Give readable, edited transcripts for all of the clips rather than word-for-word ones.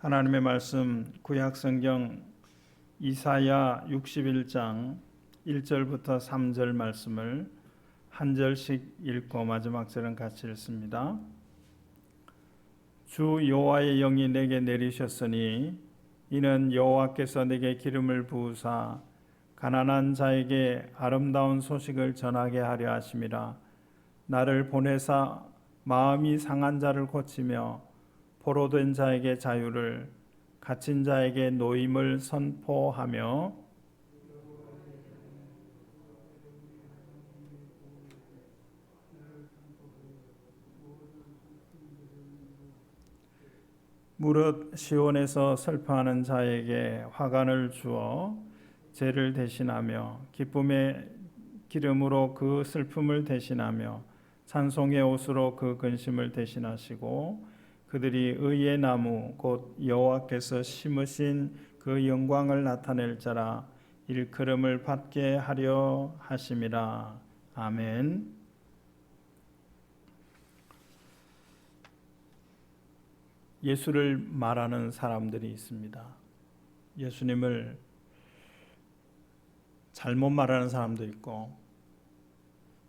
하나님의 말씀 구약성경 이사야 61장 1절부터 3절 말씀을 한 절씩 읽고 마지막 절은 같이 읽습니다. 주 여호와의 영이 내게 내리셨으니 이는 여호와께서 내게 기름을 부으사 가난한 자에게 아름다운 소식을 전하게 하려 하심이라. 나를 보내사 마음이 상한 자를 고치며 포로된 자에게 자유를, 갇힌 자에게 노임을 선포하며 무릇 시온에서 슬퍼하는 자에게 화관을 주어 죄를 대신하며 기쁨의 기름으로 그 슬픔을 대신하며 찬송의 옷으로 그 근심을 대신하시고 그들이 의의 나무 곧 여호와께서 심으신 그 영광을 나타낼 자라 일컬음을 받게 하려 하심이라. 아멘. 예수를 말하는 사람들이 있습니다. 예수님을 잘못 말하는 사람도 있고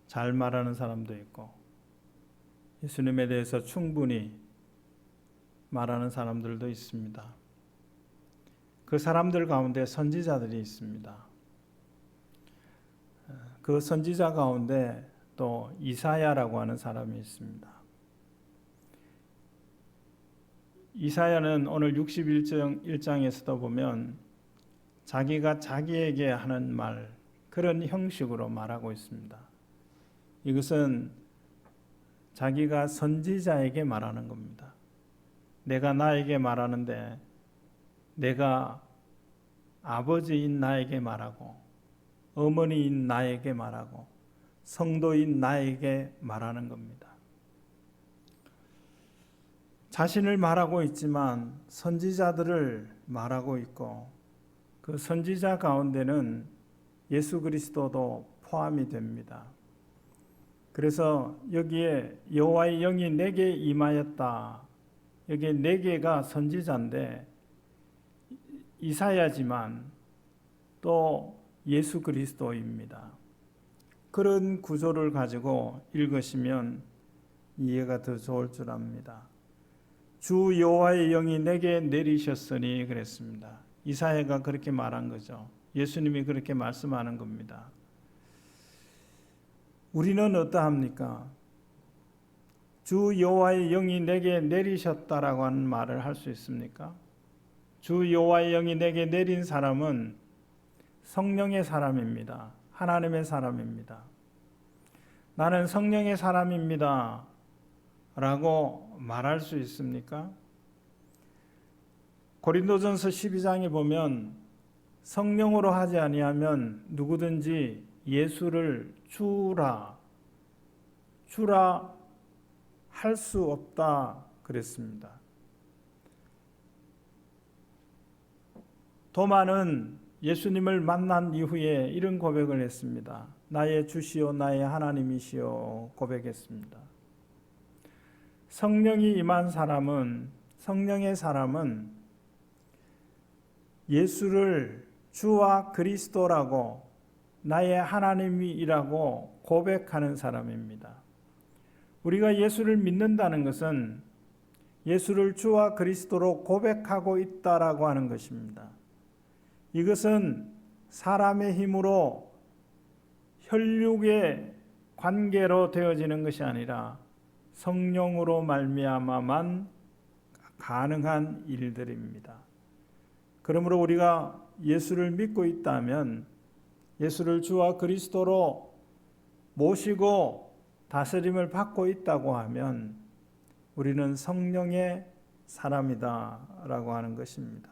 잘 말하는 사람도 있고 예수님에 대해서 충분히 말하는 사람들도 있습니다. 그 사람들 가운데 선지자들이 있습니다. 그 선지자 가운데 또 이사야라고 하는 사람이 있습니다. 이사야는 오늘 61장에서도 보면 자기가 자기에게 하는 말, 그런 형식으로 말하고 있습니다. 이것은 자기가 선지자에게 말하는 겁니다. 내가 나에게 말하는데 내가 아버지인 나에게 말하고 어머니인 나에게 말하고 성도인 나에게 말하는 겁니다. 자신을 말하고 있지만 선지자들을 말하고 있고 그 선지자 가운데는 예수 그리스도도 포함이 됩니다. 그래서 여기에 여호와의 영이 내게 임하였다. 여기에 네 개가 선지자인데 이사야지만 또 예수 그리스도입니다. 그런 구조를 가지고 읽으시면 이해가 더 좋을 줄 압니다. 주 여호와의 영이 내게 내리셨으니 그랬습니다. 이사야가 그렇게 말한 거죠. 예수님이 그렇게 말씀하는 겁니다. 우리는 어떠합니까? 주 여호와의 영이 내게 내리셨다라고 하는 말을 할 수 있습니까? 주 여호와의 영이 내게 내린 사람은 성령의 사람입니다. 하나님의 사람입니다. 나는 성령의 사람입니다 라고 말할 수 있습니까? 고린도전서 12장에 보면 성령으로 하지 아니하면 누구든지 예수를 주라 할 수 없다 그랬습니다. 도마는 예수님을 만난 이후에 이런 고백을 했습니다. 나의 주시오 나의 하나님이시오 고백했습니다. 성령이 임한 사람은, 성령의 사람은 예수를 주와 그리스도라고 나의 하나님이라고 고백하는 사람입니다. 우리가 예수를 믿는다는 것은 예수를 주와 그리스도로 고백하고 있다라고 하는 것입니다. 이것은 사람의 힘으로 혈육의 관계로 되어지는 것이 아니라 성령으로 말미암아만 가능한 일들입니다. 그러므로 우리가 예수를 믿고 있다면 예수를 주와 그리스도로 모시고 다스림을 받고 있다고 하면 우리는 성령의 사람이다라고 하는 것입니다.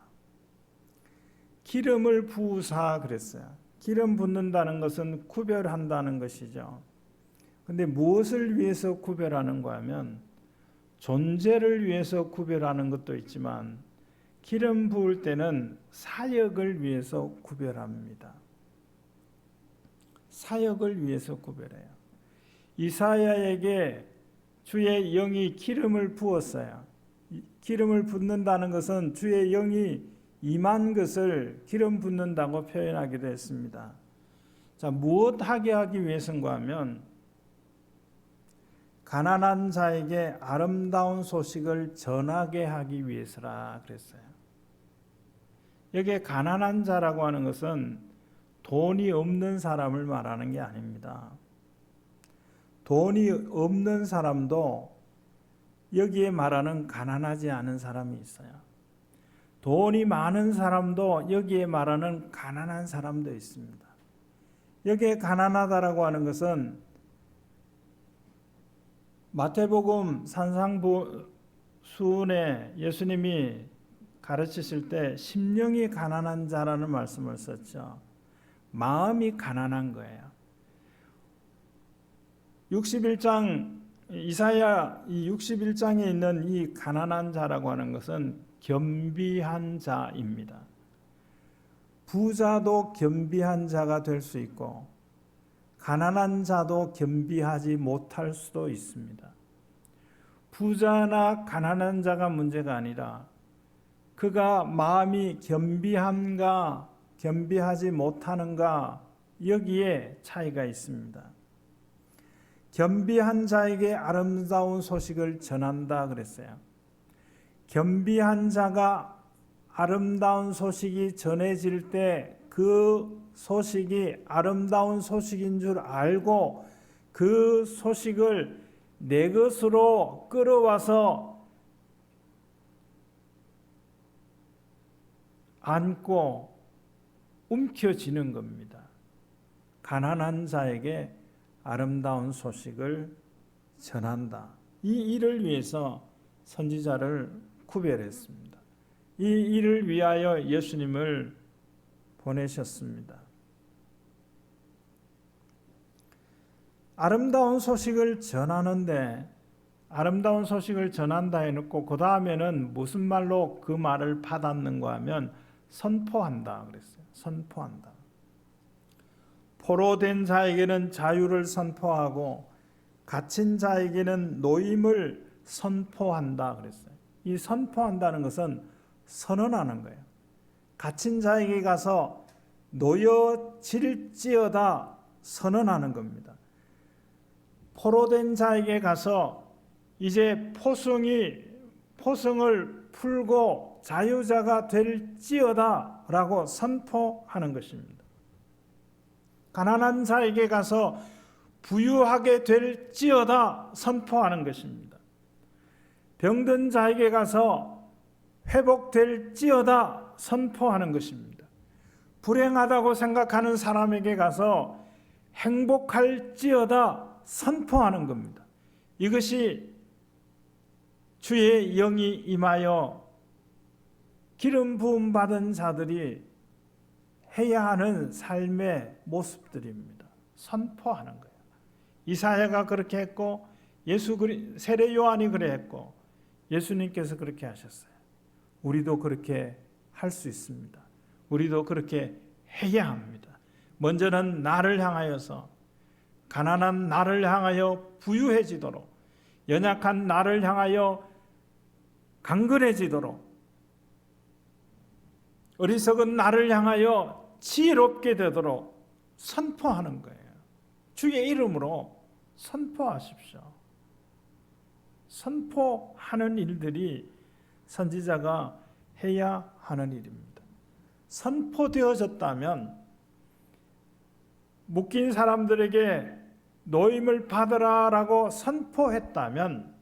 기름을 부으사 그랬어요. 기름 붓는다는 것은 구별한다는 것이죠. 근데 무엇을 위해서 구별하는가 하면 존재를 위해서 구별하는 것도 있지만 기름 부을 때는 사역을 위해서 구별합니다. 사역을 위해서 구별해요. 이사야에게 주의 영이 기름을 부었어요. 기름을 붓는다는 것은 주의 영이 임한 것을 기름 붓는다고 표현하기도 했습니다. 자, 무엇하게 하기 위해서인가 하면 가난한 자에게 아름다운 소식을 전하게 하기 위해서라 그랬어요. 여기에 가난한 자라고 하는 것은 돈이 없는 사람을 말하는 게 아닙니다. 돈이 없는 사람도 여기에 말하는 가난하지 않은 사람이 있어요. 돈이 많은 사람도 여기에 말하는 가난한 사람도 있습니다. 여기에 가난하다라고 하는 것은 마태복음 산상수훈에 예수님이 가르치실 때 심령이 가난한 자라는 말씀을 썼죠. 마음이 가난한 거예요. 61장 이사야 이 61장에 있는 이 가난한 자라고 하는 것은 겸비한 자입니다. 부자도 겸비한 자가 될 수 있고 가난한 자도 겸비하지 못할 수도 있습니다. 부자나 가난한 자가 문제가 아니라 그가 마음이 겸비한가 겸비하지 못하는가 여기에 차이가 있습니다. 겸비한 자에게 아름다운 소식을 전한다 그랬어요. 겸비한 자가 아름다운 소식이 전해질 때 그 소식이 아름다운 소식인 줄 알고 그 소식을 내 것으로 끌어와서 안고 움켜쥐는 겁니다. 가난한 자에게 아름다운 소식을 전한다. 이 일을 위해서 선지자를 구별했습니다. 이 일을 위하여 예수님을 보내셨습니다. 아름다운 소식을 전하는데 아름다운 소식을 전한다 해놓고 그 다음에는 무슨 말로 그 말을 받았는가 하면 선포한다 그랬어요. 선포한다. 포로된 자에게는 자유를 선포하고 갇힌 자에게는 노임을 선포한다 그랬어요. 이 선포한다는 것은 선언하는 거예요. 갇힌 자에게 가서 놓여질지어다 선언하는 겁니다. 포로된 자에게 가서 이제 포성을 풀고 자유자가 될지어다 라고 선포하는 것입니다. 가난한 자에게 가서 부유하게 될지어다 선포하는 것입니다. 병든 자에게 가서 회복될지어다 선포하는 것입니다. 불행하다고 생각하는 사람에게 가서 행복할지어다 선포하는 겁니다. 이것이 주의 영이 임하여 기름 부음 받은 자들이 해야 하는 삶의 모습들입니다. 선포하는 거예요. 이사야가 그렇게 했고 세례 요한이 그래 했고 예수님께서 그렇게 하셨어요. 우리도 그렇게 할 수 있습니다. 우리도 그렇게 해야 합니다. 먼저는 나를 향하여서 가난한 나를 향하여 부유해지도록 연약한 나를 향하여 강건해지도록 어리석은 나를 향하여 지혜롭게 되도록 선포하는 거예요. 주의 이름으로 선포하십시오. 선포하는 일들이 선지자가 해야 하는 일입니다. 선포되어졌다면 묶인 사람들에게 노임을 받으라라고 선포했다면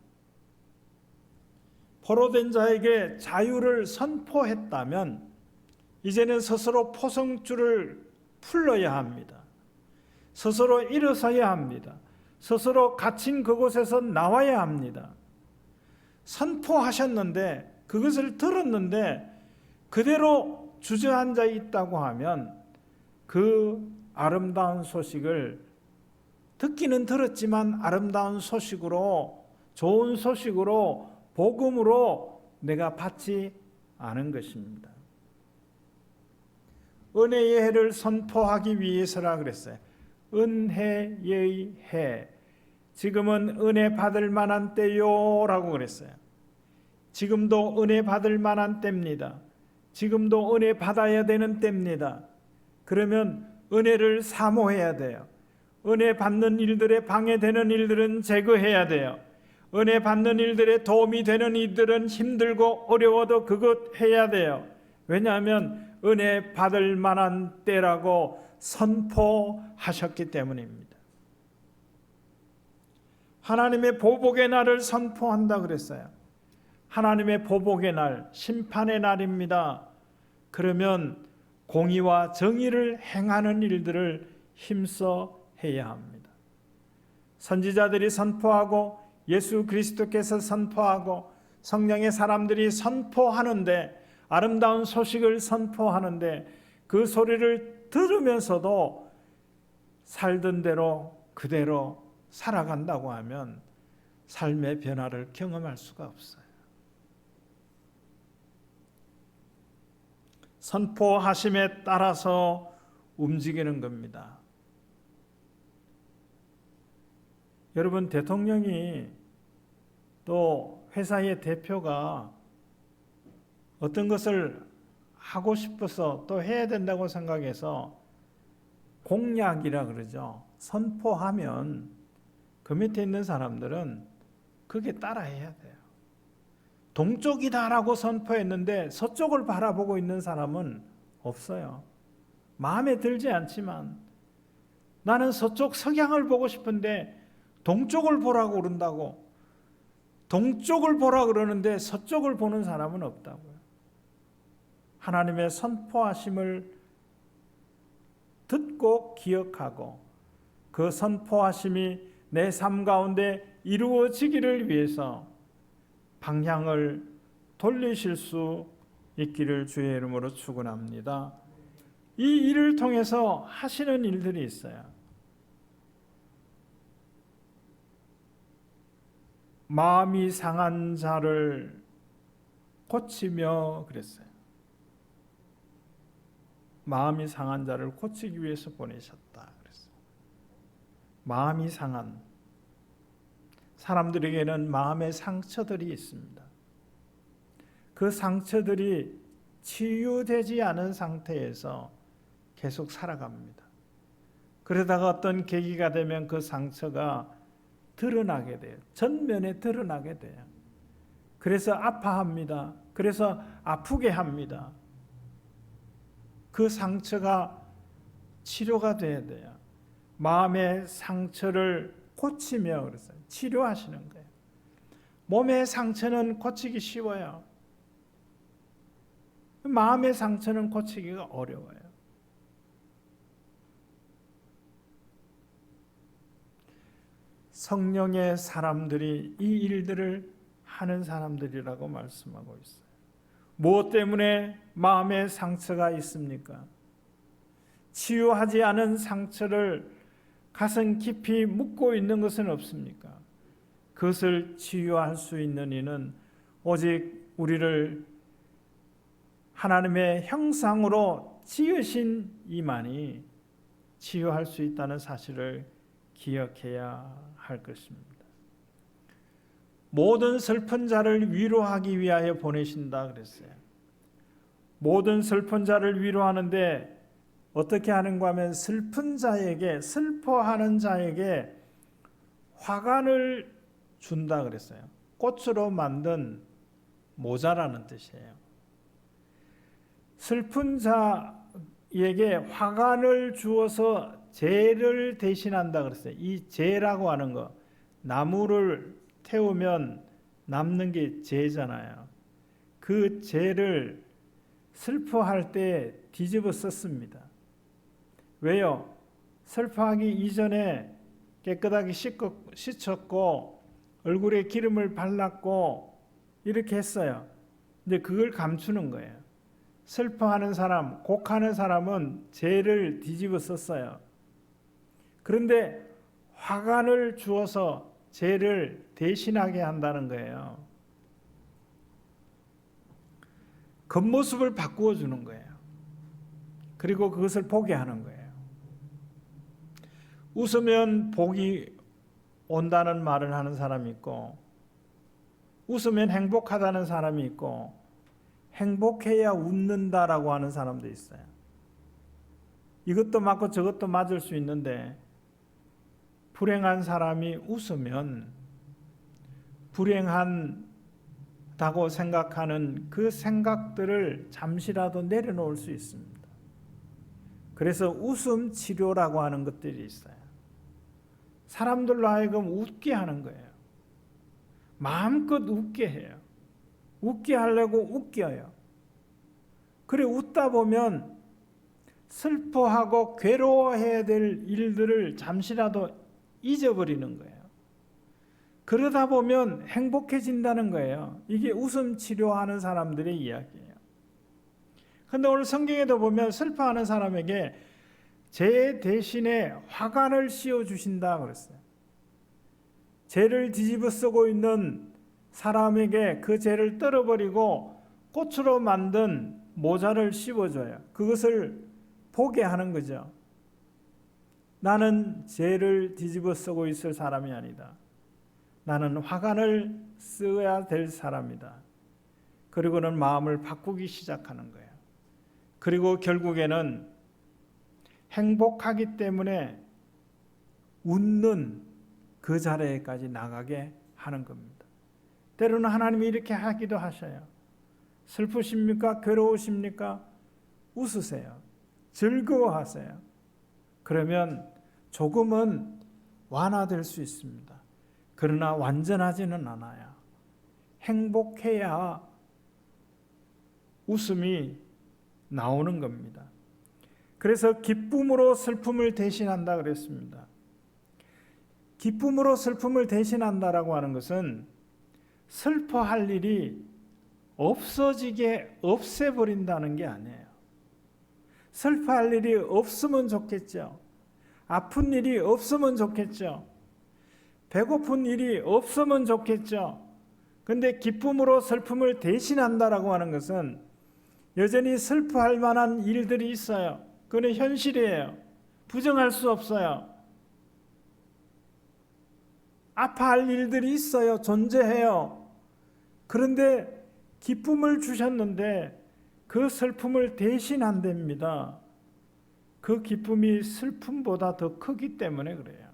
포로된 자에게 자유를 선포했다면 이제는 스스로 포성줄을 풀어야 합니다. 스스로 일어서야 합니다. 스스로 갇힌 그곳에서 나와야 합니다. 선포하셨는데 그것을 들었는데 그대로 주저앉아 있다고 하면 그 아름다운 소식을 듣기는 들었지만 아름다운 소식으로 좋은 소식으로 복음으로 내가 받지 않은 것입니다. 은혜의 해를 선포하기 위해서라 그랬어요. 은혜의 해. 지금은 은혜 받을 만한 때요라고 그랬어요. 지금도 은혜 받을 만한 때입니다. 지금도 은혜 받아야 되는 때입니다. 그러면 은혜를 사모해야 돼요. 은혜 받는 일들에 방해되는 일들은 제거해야 돼요. 은혜 받는 일들에 도움이 되는 일들은 힘들고 어려워도 그것 해야 돼요. 왜냐하면 은혜 받을 만한 때라고 선포하셨기 때문입니다. 하나님의 보복의 날을 선포한다 그랬어요. 하나님의 보복의 날, 심판의 날입니다. 그러면 공의와 정의를 행하는 일들을 힘써 해야 합니다. 선지자들이 선포하고 예수 그리스도께서 선포하고 성령의 사람들이 선포하는데, 아름다운 소식을 선포하는데 그 소리를 들으면서도 살던 대로 그대로 살아간다고 하면 삶의 변화를 경험할 수가 없어요. 선포하심에 따라서 움직이는 겁니다. 여러분, 대통령이 또 회사의 대표가 어떤 것을 하고 싶어서 또 해야 된다고 생각해서 공약이라 그러죠. 선포하면 그 밑에 있는 사람들은 그게 따라해야 돼요. 동쪽이다라고 선포했는데 서쪽을 바라보고 있는 사람은 없어요. 마음에 들지 않지만 나는 서쪽 석양을 보고 싶은데 동쪽을 보라고 그런다고, 동쪽을 보라 그러는데 서쪽을 보는 사람은 없다고요. 하나님의 선포하심을 듣고 기억하고 그 선포하심이 내 삶 가운데 이루어지기를 위해서 방향을 돌리실 수 있기를 주의 이름으로 축원합니다. 이 일을 통해서 하시는 일들이 있어요. 마음이 상한 자를 고치며 그랬어요. 마음이 상한 자를 고치기 위해서 보내셨다 그랬어요. 마음이 상한 사람들에게는 마음의 상처들이 있습니다. 그 상처들이 치유되지 않은 상태에서 계속 살아갑니다. 그러다가 어떤 계기가 되면 그 상처가 드러나게 돼요. 전면에 드러나게 돼요. 그래서 아파합니다. 그래서 아프게 합니다. 그 상처가 치료가 돼야 돼요. 마음의 상처를 고치며 그랬어요. 치료하시는 거예요. 몸의 상처는 고치기 쉬워요. 마음의 상처는 고치기가 어려워요. 성령의 사람들이 이 일들을 하는 사람들이라고 말씀하고 있어요. 무엇 때문에 마음의 상처가 있습니까? 치유하지 않은 상처를 가슴 깊이 묻고 있는 것은 없습니까? 그것을 치유할 수 있는 이는 오직 우리를 하나님의 형상으로 지으신 이만이 치유할 수 있다는 사실을 기억해야 할 것입니다. 모든 슬픈 자를 위로하기 위하여 보내신다 그랬어요. 모든 슬픈 자를 위로하는데 어떻게 하는가 하면 슬픈 자에게, 슬퍼하는 자에게 화관을 준다 그랬어요. 꽃으로 만든 모자라는 뜻이에요. 슬픈 자에게 화관을 주어서 재를 대신한다 그랬어요. 이 재라고 하는 거, 나무를 태우면 남는 게 재잖아요. 그 재를 슬퍼할 때 뒤집어 썼습니다. 왜요? 슬퍼하기 이전에 깨끗하게 씻었고 얼굴에 기름을 발랐고 이렇게 했어요. 근데 그걸 감추는 거예요. 슬퍼하는 사람, 곡하는 사람은 재를 뒤집어 썼어요. 그런데 화관을 주어서 죄를 대신하게 한다는 거예요. 겉모습을 바꾸어 주는 거예요. 그리고 그것을 보게 하는 거예요. 웃으면 복이 온다는 말을 하는 사람이 있고, 웃으면 행복하다는 사람이 있고 행복해야 웃는다라고 하는 사람도 있어요. 이것도 맞고 저것도 맞을 수 있는데 불행한 사람이 웃으면 불행하다고 생각하는 그 생각들을 잠시라도 내려놓을 수 있습니다. 그래서 웃음 치료라고 하는 것들이 있어요. 사람들로 하여금 웃게 하는 거예요. 마음껏 웃게 해요. 웃게 하려고 웃겨요. 그래 웃다 보면 슬퍼하고 괴로워해야 될 일들을 잠시라도 잊어버리는 거예요. 그러다 보면 행복해진다는 거예요. 이게 웃음 치료하는 사람들의 이야기예요. 그런데 오늘 성경에도 보면 슬퍼하는 사람에게 죄 대신에 화관을 씌워주신다 그랬어요. 죄를 뒤집어 쓰고 있는 사람에게 그 죄를 떨어버리고 꽃으로 만든 모자를 씌워줘요. 그것을 보게 하는 거죠. 나는 죄를 뒤집어 쓰고 있을 사람이 아니다. 나는 화관을 써야 될 사람이다. 그리고는 마음을 바꾸기 시작하는 거예요. 그리고 결국에는 행복하기 때문에 웃는 그 자리에까지 나가게 하는 겁니다. 때로는 하나님이 이렇게 하기도 하셔요. 슬프십니까? 괴로우십니까? 웃으세요. 즐거워하세요. 그러면 조금은 완화될 수 있습니다. 그러나 완전하지는 않아요. 행복해야 웃음이 나오는 겁니다. 그래서 기쁨으로 슬픔을 대신한다 그랬습니다. 기쁨으로 슬픔을 대신한다라고 하는 것은 슬퍼할 일이 없어지게 없애버린다는 게 아니에요. 슬퍼할 일이 없으면 좋겠죠. 아픈 일이 없으면 좋겠죠. 배고픈 일이 없으면 좋겠죠. 근데 기쁨으로 슬픔을 대신한다라고 하는 것은 여전히 슬퍼할 만한 일들이 있어요. 그건 현실이에요. 부정할 수 없어요. 아파할 일들이 있어요. 존재해요. 그런데 기쁨을 주셨는데 그 슬픔을 대신한답니다. 그 기쁨이 슬픔보다 더 크기 때문에 그래요.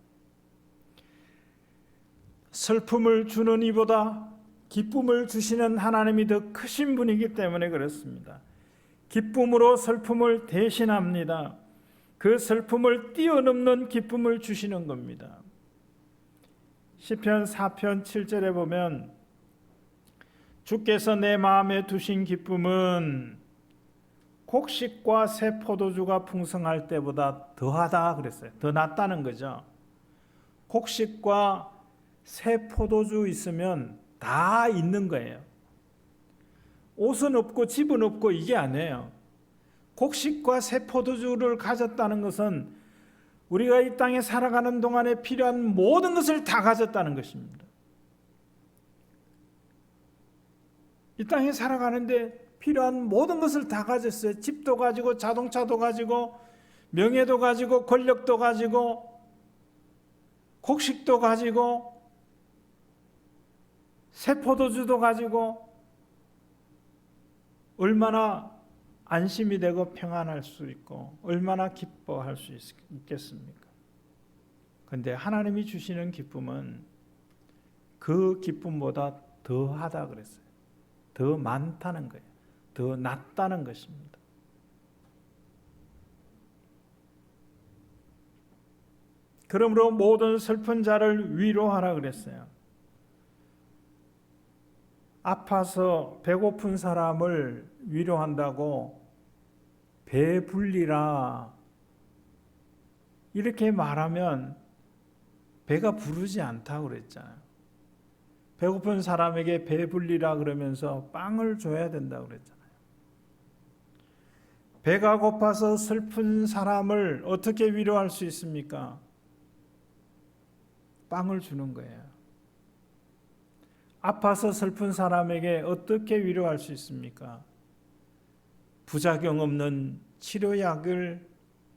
슬픔을 주는 이보다 기쁨을 주시는 하나님이 더 크신 분이기 때문에 그렇습니다. 기쁨으로 슬픔을 대신합니다. 그 슬픔을 뛰어넘는 기쁨을 주시는 겁니다. 시편 4편 7절에 보면 주께서 내 마음에 두신 기쁨은 곡식과 새 포도주가 풍성할 때보다 더하다 그랬어요. 더 낫다는 거죠. 곡식과 새 포도주 있으면 다 있는 거예요. 옷은 없고 집은 없고 이게 아니에요. 곡식과 새 포도주를 가졌다는 것은 우리가 이 땅에 살아가는 동안에 필요한 모든 것을 다 가졌다는 것입니다. 이 땅에 살아가는데 필요한 모든 것을 다 가졌어요. 집도 가지고 자동차도 가지고 명예도 가지고 권력도 가지고 곡식도 가지고 새 포도주도 가지고 얼마나 안심이 되고 평안할 수 있고 얼마나 기뻐할 수 있겠습니까? 그런데 하나님이 주시는 기쁨은 그 기쁨보다 더하다 그랬어요. 더 많다는 거예요. 더 낫다는 것입니다. 그러므로 모든 슬픈 자를 위로하라 그랬어요. 아파서 배고픈 사람을 위로한다고 배불리라 이렇게 말하면 배가 부르지 않다고 그랬잖아요. 배고픈 사람에게 배불리라 그러면서 빵을 줘야 된다고 그랬잖아요. 배가 고파서 슬픈 사람을 어떻게 위로할 수 있습니까? 빵을 주는 거예요. 아파서 슬픈 사람에게 어떻게 위로할 수 있습니까? 부작용 없는 치료약을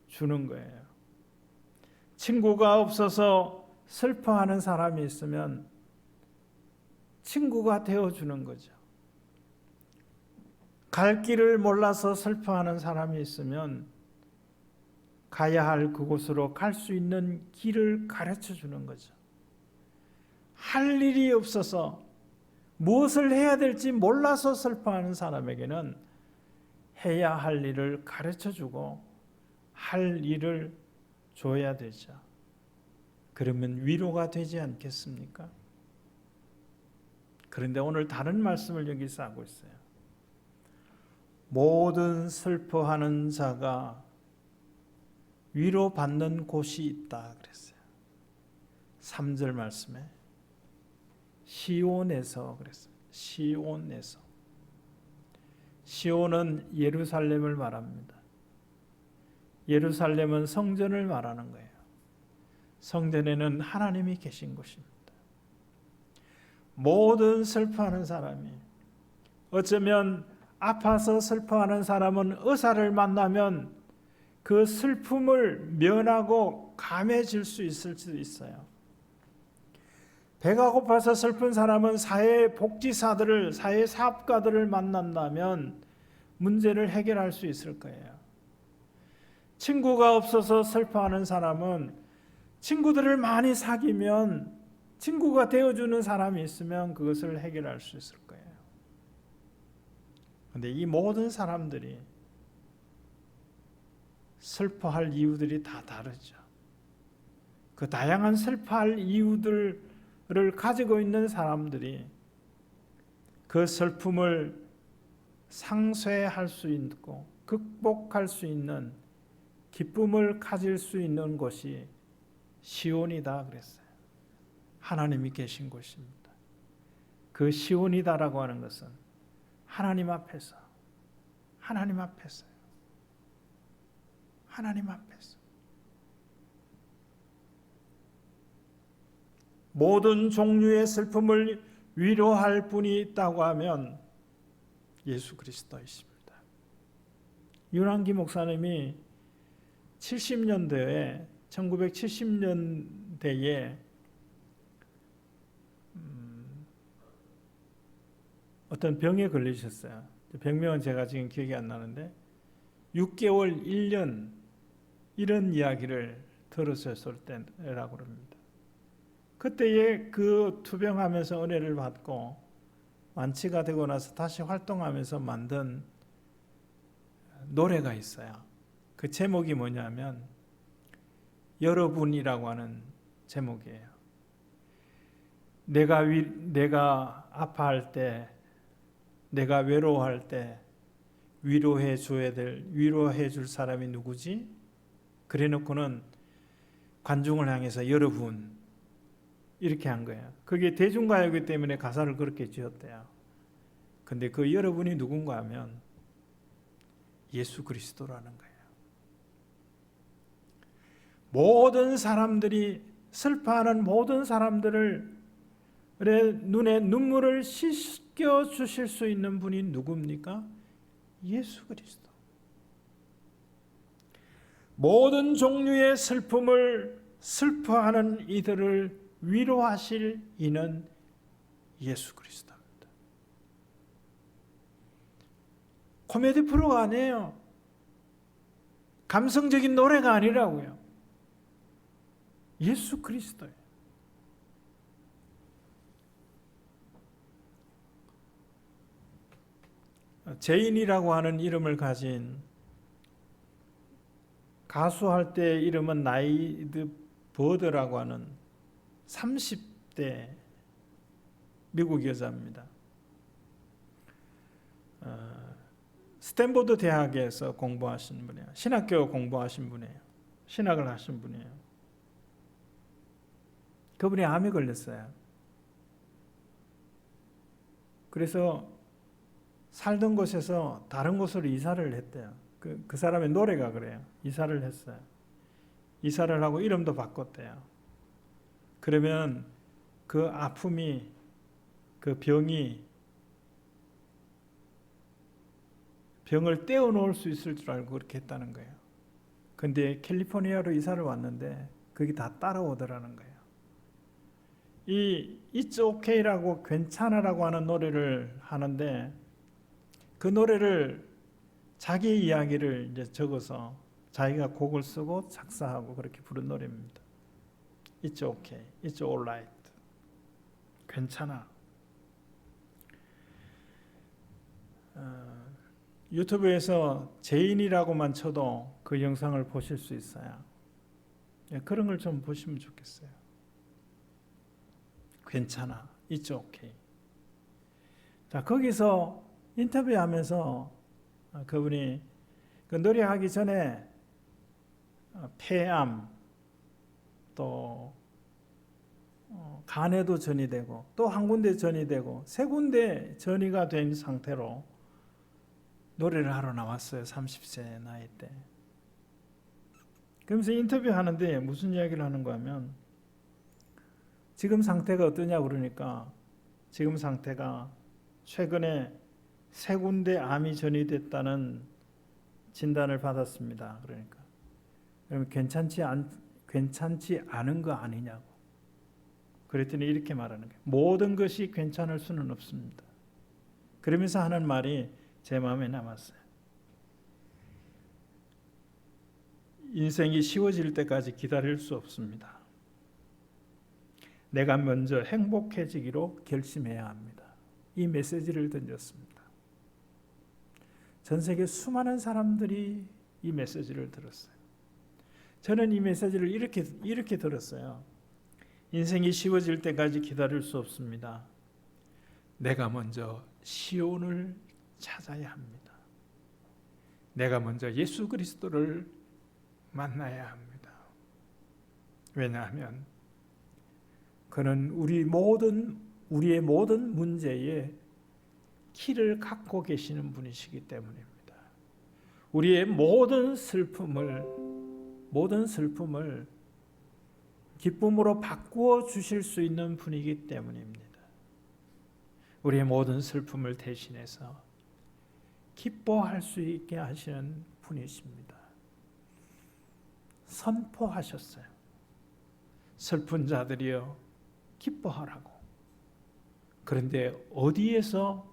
주는 거예요. 친구가 없어서 슬퍼하는 사람이 있으면 친구가 되어주는 거죠. 갈 길을 몰라서 슬퍼하는 사람이 있으면 가야 할 그곳으로 갈 수 있는 길을 가르쳐 주는 거죠. 할 일이 없어서 무엇을 해야 될지 몰라서 슬퍼하는 사람에게는 해야 할 일을 가르쳐 주고 할 일을 줘야 되죠. 그러면 위로가 되지 않겠습니까? 그런데 오늘 다른 말씀을 여기서 하고 있어요. 모든 슬퍼하는 자가 위로받는 곳이 있다 그랬어요. 3절 말씀에 시온에서 그랬어요. 시온에서. 시온은 예루살렘을 말합니다. 예루살렘은 성전을 말하는 거예요. 성전에는 하나님이 계신 곳입니다. 모든 슬퍼하는 사람이, 어쩌면 아파서 슬퍼하는 사람은 의사를 만나면 그 슬픔을 면하고 감해질 수 있을 수도 있어요. 배가 고파서 슬픈 사람은 사회복지사들을, 사회사업가들을 만난다면 문제를 해결할 수 있을 거예요. 친구가 없어서 슬퍼하는 사람은 친구들을 많이 사귀면, 친구가 되어주는 사람이 있으면 그것을 해결할 수 있을 거예요. 그런데 이 모든 사람들이 슬퍼할 이유들이 다 다르죠. 그 다양한 슬퍼할 이유들을 가지고 있는 사람들이 그 슬픔을 상쇄할 수 있고 극복할 수 있는 기쁨을 가질 수 있는 곳이 시온이다 그랬어요. 하나님이 계신 곳입니다. 그 시온이다라고 하는 것은 하나님 앞에서, 하나님 앞에서, 하나님 앞에서 모든 종류의 슬픔을 위로할 분이 있다고 하면 예수 그리스도이십니다. 윤한기 목사님이 1970년대에 어떤 병에 걸리셨어요. 병명은 제가 지금 기억이 안 나는데 6개월, 1년 이런 이야기를 들었을 때라고 합니다. 그때에 그 투병하면서 은혜를 받고 완치가 되고 나서 다시 활동하면서 만든 노래가 있어요. 그 제목이 뭐냐면 여러분이라고 하는 제목이에요. 내가 아파할 때, 내가 외로워할 때 위로해 줄 사람이 누구지? 그래 놓고는 관중을 향해서 여러분 이렇게 한 거예요. 그게 대중가요이기 때문에 가사를 그렇게 지었대요. 근데 그 여러분이 누군가 하면 예수 그리스도라는 거예요. 모든 사람들이, 슬퍼하는 모든 사람들을 눈에 눈물을 씻겨 주실 수 있는 분이 누굽니까? 예수 그리스도. 모든 종류의 슬픔을 슬퍼하는 이들을 위로하실 이는 예수 그리스도입니다. 코미디 프로가 아니에요. 감성적인 노래가 아니라고요. 예수 그리스도예요. 제인이라고 하는 이름을 가진, 가수할 때 이름은 나이드 버드라고 하는 30대 미국 여자입니다. 스탠포드 대학에서 공부하신 분이에요. 신학교 공부하신 분이에요. 신학을 하신 분이에요. 그분이 암에 걸렸어요. 그래서 살던 곳에서 다른 곳으로 이사를 했대요. 그 사람의 노래가 그래요. 이사를 했어요. 이사를 하고 이름도 바꿨대요. 그러면 그 아픔이, 그 병을 떼어놓을 수 있을 줄 알고 그렇게 했다는 거예요. 근데 캘리포니아로 이사를 왔는데 그게 다 따라오더라는 거예요. 이 It's OK라고 괜찮아라고 하는 노래를 하는데 그 노래를 자기 이야기를 이제 적어서 자기가 곡을 쓰고 작사하고 그렇게 부른 노래입니다. It's okay, it's alright. 괜찮아. 유튜브에서 제인이라고만 쳐도 그 영상을 보실 수 있어요. 그런 걸 좀 보시면 좋겠어요. 괜찮아, it's okay. 자, 거기서 인터뷰하면서 그분이 그 노래하기 전에 폐암 또 간에도 전이 되고 또 한 군데 전이 되고 세 군데 전이가 된 상태로 노래를 하러 나왔어요. 30세 나이 때. 그러면서 인터뷰하는데 무슨 이야기를 하는가 하면 지금 상태가 어떠냐 그러니까 지금 상태가 최근에 세 군데 암이 전이됐다는 진단을 받았습니다. 그러니까 그러면 괜찮지 않은 거 아니냐고. 그랬더니 이렇게 말하는 거예요. 모든 것이 괜찮을 수는 없습니다. 그러면서 하는 말이 제 마음에 남았어요. 인생이 쉬워질 때까지 기다릴 수 없습니다. 내가 먼저 행복해지기로 결심해야 합니다. 이 메시지를 던졌습니다. 전 세계 수많은 사람들이 이 메시지를 들었어요. 저는 이 메시지를 이렇게 들었어요. 인생이 쉬워질 때까지 기다릴 수 없습니다. 내가 먼저 시온을 찾아야 합니다. 내가 먼저 예수 그리스도를 만나야 합니다. 왜냐하면 그는 우리의 모든 문제에 키를 갖고 계시는 분이시기 때문입니다. 우리의 모든 슬픔을 기쁨으로 바꾸어 주실 수 있는 분이기 때문입니다. 우리의 모든 슬픔을 대신해서 기뻐할 수 있게 하시는 분이십니다. 선포하셨어요. 슬픈 자들이여 기뻐하라고. 그런데 어디에서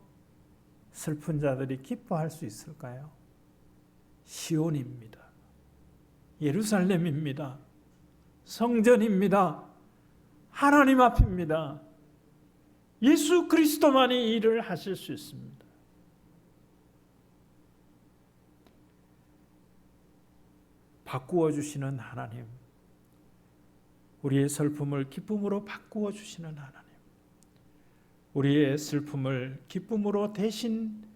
슬픈 자들이 기뻐할 수 있을까요? 시온입니다. 예루살렘입니다. 성전입니다. 하나님 앞입니다. 예수 그리스도만이 일을 하실 수 있습니다. 바꾸어 주시는 하나님, 우리의 슬픔을 기쁨으로 바꾸어 주시는 하나님, 우리의 슬픔을 기쁨으로 대신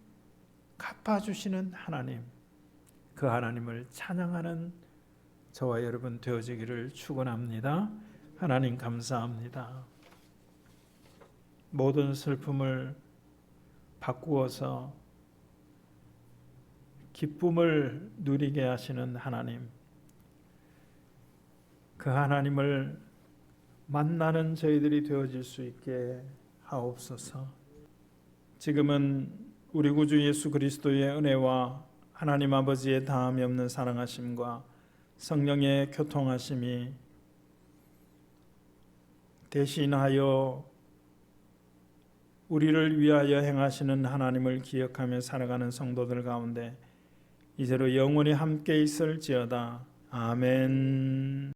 갚아주시는 하나님, 그 하나님을 찬양하는 저와 여러분 되어지기를 축원합니다. 하나님 감사합니다. 모든 슬픔을 바꾸어서 기쁨을 누리게 하시는 하나님, 그 하나님을 만나는 저희들이 되어질 수 있게 하옵소서. 지금은 우리 구주 예수 그리스도의 은혜와 하나님 아버지의 다함이 없는 사랑하심과 성령의 교통하심이 대신하여 우리를 위하여 행하시는 하나님을 기억하며 살아가는 성도들 가운데 이제로 영원히 함께 있을지어다. 아멘.